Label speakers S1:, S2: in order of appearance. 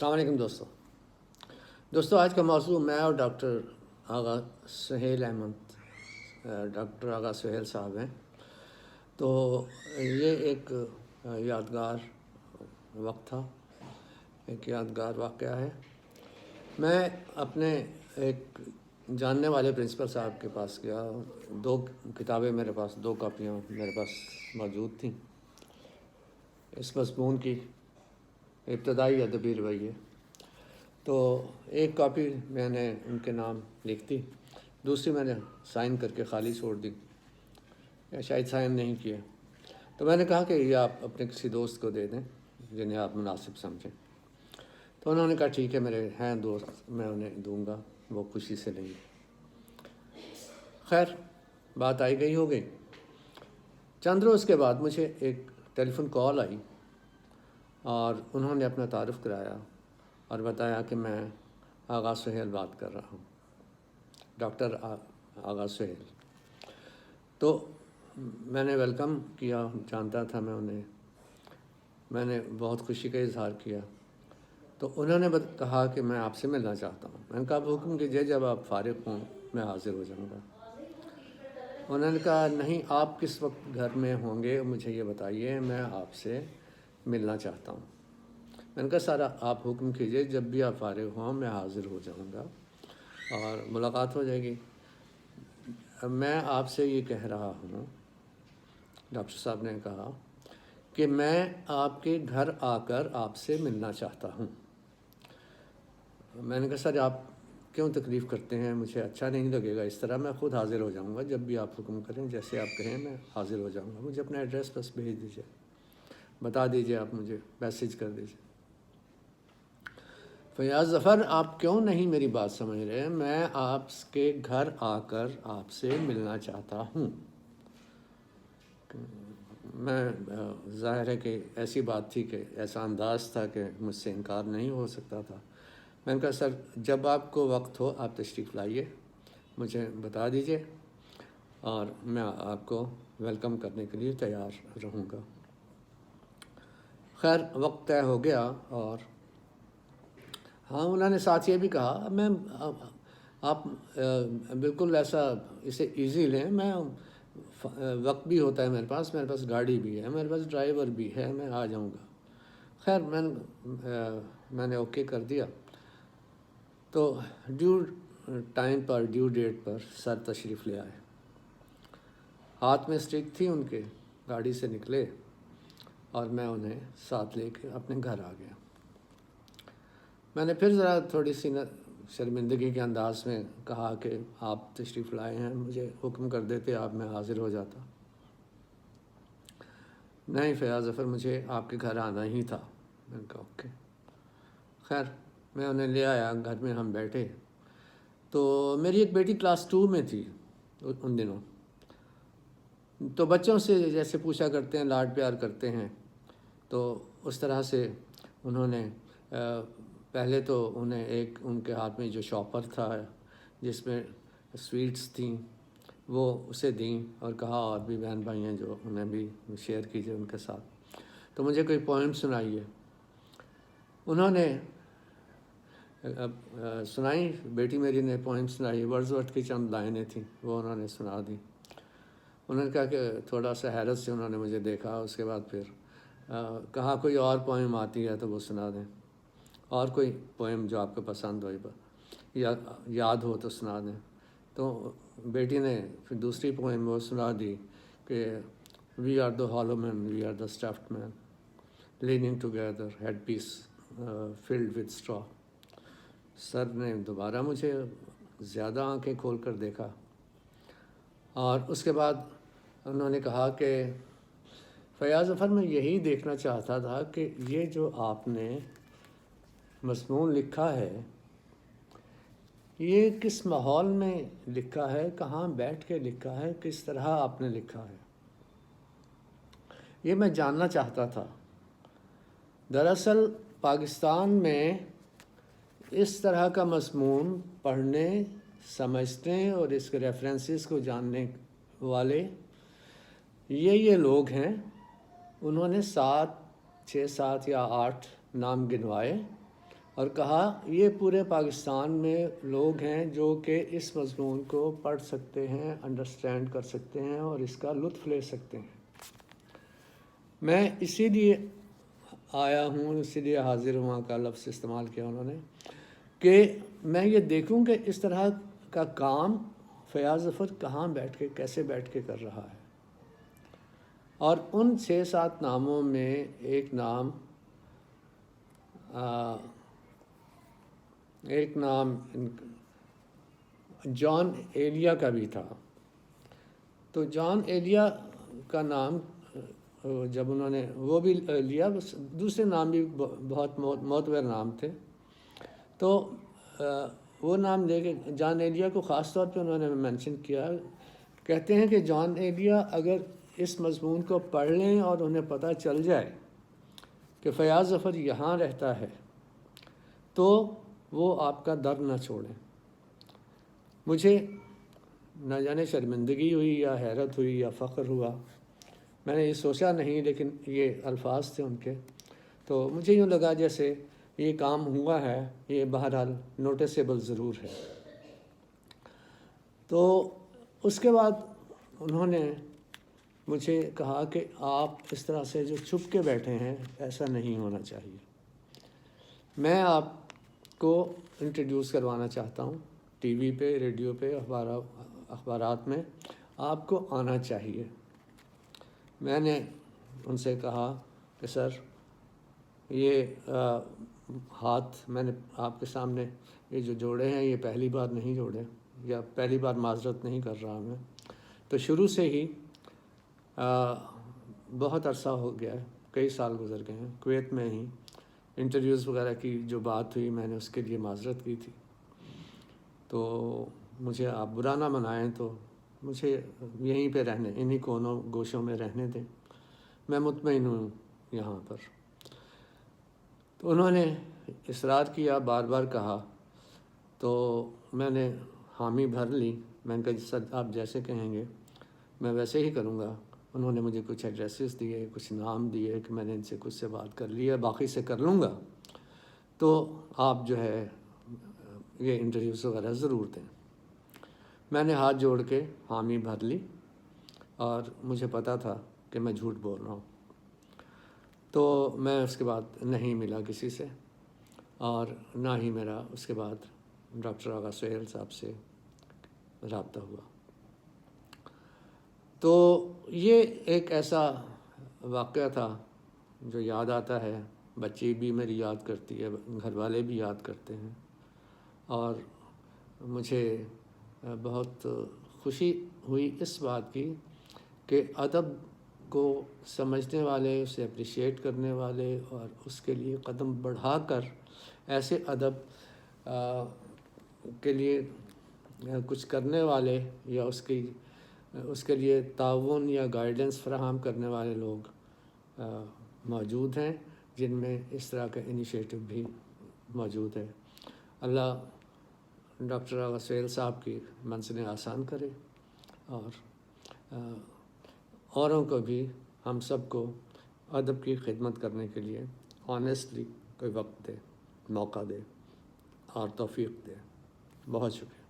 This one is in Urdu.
S1: السلام علیکم دوستوں آج کا موضوع میں اور ڈاکٹر آغا سہیل احمد ڈاکٹر آغا سہیل صاحب ہیں. تو یہ ایک یادگار وقت تھا، ایک یادگار واقعہ ہے. میں اپنے ایک جاننے والے پرنسپل صاحب کے پاس گیا. 2 کتابیں میرے پاس، 2 کاپیاں میرے پاس موجود تھیں اس مضمون کی، ابتدائی ادبی رویے. تو ایک کاپی میں نے ان کے نام لکھ دی، دوسری میں نے سائن کر کے خالی چھوڑ دی، یا شاید سائن نہیں کیا. تو میں نے کہا کہ یہ آپ اپنے کسی دوست کو دے دیں جنہیں آپ مناسب سمجھیں. تو انہوں نے کہا ٹھیک ہے، میرے ہیں دوست، میں انہیں دوں گا، وہ خوشی سے لیں گے. خیر، بات آئی گئی ہو گئی. چند روز کے بعد مجھے ایک ٹیلی فون کال آئی اور انہوں نے اپنا تعارف کرایا اور بتایا کہ میں آغا سہیل بات کر رہا ہوں، ڈاکٹر آغا سہیل. تو میں نے ویلکم کیا، جانتا تھا میں انہیں. میں نے بہت خوشی کا اظہار کیا. تو انہوں نے کہا کہ میں آپ سے ملنا چاہتا ہوں. میں نے کہا حکم کیجیے، جب آپ فارغ ہوں میں حاضر ہو جاؤں گا. انہوں نے کہا نہیں، آپ کس وقت گھر میں ہوں گے مجھے یہ بتائیے، میں آپ سے ملنا چاہتا ہوں. میں نے کہا سارا آپ حکم کیجیے، جب بھی آپ فارغ ہوں میں حاضر ہو جاؤں گا اور ملاقات ہو جائے گی. میں آپ سے یہ کہہ رہا ہوں، ڈاکٹر صاحب نے کہا کہ میں آپ کے گھر آ کر آپ سے ملنا چاہتا ہوں. میں نے کہا سر آپ کیوں تکلیف کرتے ہیں، مجھے اچھا نہیں لگے گا اس طرح. میں خود حاضر ہو جاؤں گا، جب بھی آپ حکم کریں، جیسے آپ کہیں میں حاضر ہو جاؤں گا. مجھے اپنا ایڈریس بس بھیج دیجیے، بتا دیجیے، آپ مجھے میسیج کر دیجیے. فیاض ظفر آپ کیوں نہیں میری بات سمجھ رہے؟ میں آپ کے گھر آ کر آپ سے ملنا چاہتا ہوں. میں ظاہر ہے کہ ایسی بات تھی کہ ایسا انداز تھا کہ مجھ سے انکار نہیں ہو سکتا تھا. میں نے کہا سر جب آپ کو وقت ہو آپ تشریف لائیے، مجھے بتا دیجیے اور میں آپ کو ویلکم کرنے کے لیے تیار رہوں گا. خیر، وقت طے ہو گیا اور ہاں انہوں نے ساتھ یہ بھی کہا میں آپ بالکل ایسا اسے ایزی لیں، میں وقت بھی ہوتا ہے میرے پاس گاڑی بھی ہے، میرے پاس ڈرائیور بھی ہے، میں آ جاؤں گا. خیر میں نے اوکے کر دیا. تو ڈیو ٹائم پر، ڈیو ڈیٹ پر سر تشریف لے آئے. ہاتھ میں اسٹک تھی ان کے، گاڑی سے نکلے اور میں انہیں ساتھ لے کے اپنے گھر آ گیا. میں نے پھر ذرا تھوڑی سی شرمندگی کے انداز میں کہا کہ آپ تشریف لائے ہیں، مجھے حکم کر دیتے آپ میں حاضر ہو جاتا. نہیں فیاض ظفر، مجھے آپ کے گھر آنا ہی تھا. میں نے کہا اوکے. خیر میں انہیں لے آیا، گھر میں ہم بیٹھے. تو میری ایک بیٹی کلاس 2 میں تھی ان دنوں. تو بچوں سے جیسے پوچھا کرتے ہیں، لاڈ پیار کرتے ہیں، تو اس طرح سے انہوں نے پہلے تو انہیں ایک ان کے ہاتھ میں جو شاپر تھا جس میں سویٹس تھیں وہ اسے دیں اور کہا اور بھی بہن بھائی ہیں جو انہیں بھی شیئر کیجیے ان کے ساتھ. تو مجھے کوئی پوئم سنائیے. انہوں نے سنائی، بیٹی میری نے پوئم سنائی. ورڈزورتھ کی چند لائنیں تھیں وہ انہوں نے سنا دی. انہوں نے کہا کہ تھوڑا سا حیرت سے انہوں نے مجھے دیکھا. اس کے بعد پھر کہا کوئی اور پوئم آتی ہے تو وہ سنا دیں، اور کوئی پوئم جو آپ کو پسند ہو یا یاد ہو تو سنا دیں. تو بیٹی نے پھر دوسری پوئم وہ سنا دی کہ we are the hollow men, we are the stuffed men leaning together headpiece filled with straw. Sir نے دوبارہ مجھے زیادہ آنکھیں کھول کر دیکھا اور اس کے بعد انہوں نے کہا کہ فیاض ظفر میں یہی دیکھنا چاہتا تھا کہ یہ جو آپ نے مضمون لکھا ہے یہ کس ماحول میں لکھا ہے، کہاں بیٹھ کے لکھا ہے، کس طرح آپ نے لکھا ہے، یہ میں جاننا چاہتا تھا. دراصل پاکستان میں اس طرح کا مضمون پڑھنے، سمجھنے اور اس کے ریفرنسز کو جاننے والے یہ لوگ ہیں. انہوں نے 6 7 یا 8 نام گنوائے اور کہا یہ پورے پاکستان میں لوگ ہیں جو کہ اس مضمون کو پڑھ سکتے ہیں، انڈرسٹینڈ کر سکتے ہیں اور اس کا لطف لے سکتے ہیں۔ میں اسی لیے آیا ہوں، اسی لیے حاضر ہوں کا لفظ استعمال کیا انہوں نے، کہ میں یہ دیکھوں کہ اس طرح کا کام فیاض ظفر کہاں بیٹھ کے، کیسے بیٹھ کے کر رہا ہے۔ اور ان 6-7 ناموں میں ایک نام جان ایلیا کا بھی تھا۔ تو جان ایلیا کا نام جب انہوں نے وہ بھی لیا، دوسرے نام بھی بہت معتبر نام تھے، تو وہ نام لے کے جان ایلیا کو خاص طور پہ انہوں نے مینشن کیا۔ کہتے ہیں کہ جان ایلیا اگر اس مضمون کو پڑھ لیں اور انہیں پتہ چل جائے کہ فیاض ظفر یہاں رہتا ہے تو وہ آپ کا در نہ چھوڑیں۔ مجھے نہ جانے شرمندگی ہوئی یا حیرت ہوئی یا فخر ہوا، میں نے یہ سوچا نہیں، لیکن یہ الفاظ تھے ان کے، تو مجھے یوں لگا جیسے یہ کام ہوا ہے، یہ بہرحال نوٹیسیبل ضرور ہے۔ تو اس کے بعد انہوں نے مجھے کہا کہ آپ اس طرح سے جو چھپ کے بیٹھے ہیں، ایسا نہیں ہونا چاہیے، میں آپ کو انٹروڈیوس کروانا چاہتا ہوں، ٹی وی پہ، ریڈیو پہ، اخبارات میں آپ کو آنا چاہیے۔ میں نے ان سے کہا کہ سر یہ ہاتھ میں نے آپ کے سامنے یہ جو جوڑے ہیں یہ پہلی بار نہیں جوڑے، یا پہلی بار معذرت نہیں کر رہا میں، تو شروع سے ہی بہت عرصہ ہو گیا ہے، کئی سال گزر گئے ہیں، کویت میں ہی انٹرویوز وغیرہ کی جو بات ہوئی میں نے اس کے لیے معذرت کی تھی، تو مجھے آپ برا نہ منائیں، تو مجھے یہیں پہ رہنے، انہی کونوں گوشوں میں رہنے دیں، میں مطمئن ہوں یہاں پر۔ تو انہوں نے اصرار کیا، بار بار کہا، تو میں نے حامی بھر لی، میں نے کہا سر آپ جیسے کہیں گے میں ویسے ہی کروں گا۔ انہوں نے مجھے کچھ ایڈریسز دیے، کچھ نام دیے کہ میں نے ان سے کچھ سے بات کر لی ہے، باقی سے کر لوں گا، تو آپ جو ہے یہ انٹرویوز وغیرہ ضرور دیں۔ میں نے ہاتھ جوڑ کے حامی بھر لی، اور مجھے پتہ تھا کہ میں جھوٹ بول رہا ہوں، تو میں اس کے بعد نہیں ملا کسی سے، اور نہ ہی میرا اس کے بعد ڈاکٹر آغا سہیل صاحب سے رابطہ ہوا۔ تو یہ ایک ایسا واقعہ تھا جو یاد آتا ہے، بچی بھی میری یاد کرتی ہے، گھر والے بھی یاد کرتے ہیں، اور مجھے بہت خوشی ہوئی اس بات کی کہ ادب کو سمجھنے والے، اسے اپریشیٹ کرنے والے، اور اس کے لیے قدم بڑھا کر ایسے ادب کے لیے کچھ کرنے والے، یا اس کے لیے تعاون یا گائیڈنس فراہم کرنے والے لوگ موجود ہیں، جن میں اس طرح کا انیشیٹو بھی موجود ہے۔ اللہ ڈاکٹر آغا سہیل صاحب کی منزلیں آسان کرے، اور اوروں کو بھی، ہم سب کو ادب کی خدمت کرنے کے لیے آنیسٹلی کوئی وقت دے، موقع دے اور توفیق دے۔ بہت شکریہ۔